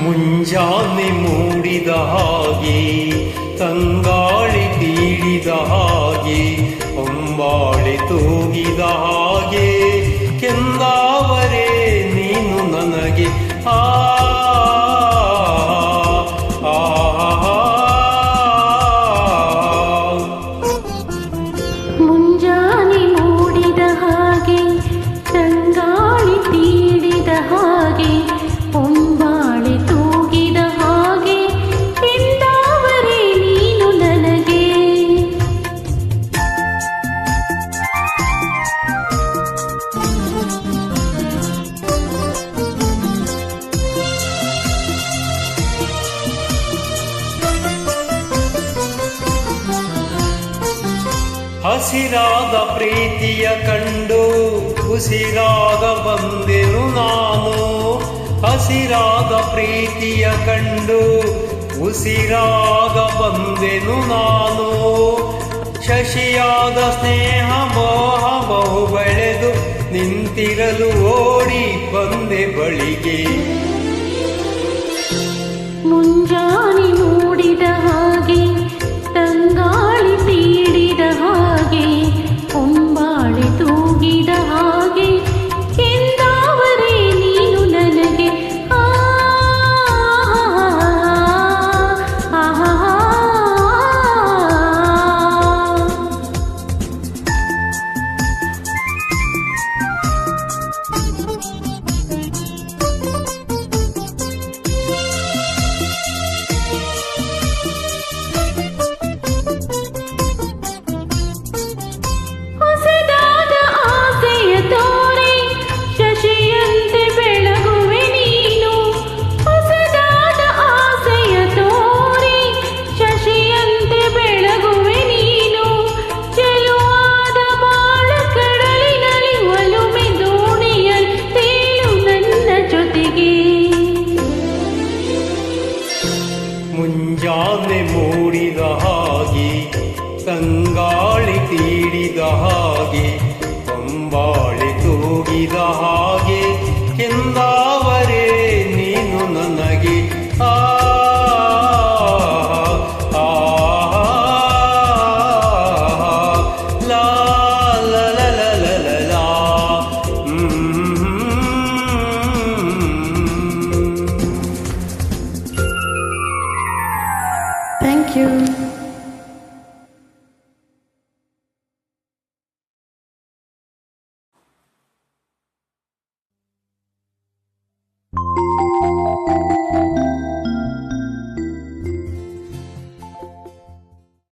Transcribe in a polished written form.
ಮುಂಜಾನೆ ಮೂಡಿದ ಹಾಗೆ ತಂಗಾಳಿ ತೀಡಿದ ಹಾಗೆ ಹೊಂಬಾಳೆ ತೂಗಿದ ಹಾಗೆ ಕೆಂದಾವರೆ ನೀನು ನನಗೆ ಆ ಮುಂಜಾನೆ ಮೂಡಿದ ಹಾಗೆ ತಂಗಾಳಿ ತೀಡಿದ ಹಾಗೆ ಹೊಂಬಾಳೆ ತೂಗಿದ ಹಾಗೆ ಕೆಂದಾವರೆ ನೀನು ನನಗೆ ಹಸಿರಾದ ಪ್ರೀತಿಯ ಕಂಡು ಉಸಿರಾಗ ಬಂದೆನು ನಾನು ಹಸಿರಾದ ಪ್ರೀತಿಯ ಕಂಡು ಉಸಿರಾಗ ಬಂದೆನು ನಾನು ಶಶಿಯಾದ ಸ್ನೇಹ ಮೋಹ ಬಹು ಬೆಳೆದು ನಿಂತಿರಲು ಓಡಿ ಬಂದೆ ಬಳಿಗೆ ಮುಂಜಾನೆ ಮೂಡಿದ ಹಾಗೆ ತಂಗಾಳಿ ತೀಡಿದ ಹಾಗೆ ಹೊಂಬಾಳೆ ತೂಗಿದ ಹಾಗೆ ಕೆಂದಾವರೆ ನೀನು ನನಗೆ ಆ ಹೊಸದಾದ ಆಸೆಯ ತೋರೆ ಶಶಿಯಂತೆ ಬೆಳಗುವೆ ನೀನು ಹೊಸದಾದ ಆಸೆಯ ತೋರೆ ಶಶಿಯಂತೆ ಬೆಳಗುವೆ ನೀನು ಚೆಲುವಾದ ಬಾಳ ಕಡಲಿನಲ್ಲಿ ಒಲುಮೆ ದೋಣಿಯಲ್ಲಿ ತೇಲು ನನ್ನ ಜೊತೆಗೆ ಮುಂಜಾನೆ ಮೂಡಿದ ಹಾಗೆ ತಂಗಾಳಿ ತೀಡಿದ ಹಾಗೆ ಹೊಂಬಾಳೆ ತೂಗಿದ ಹಾಗೆ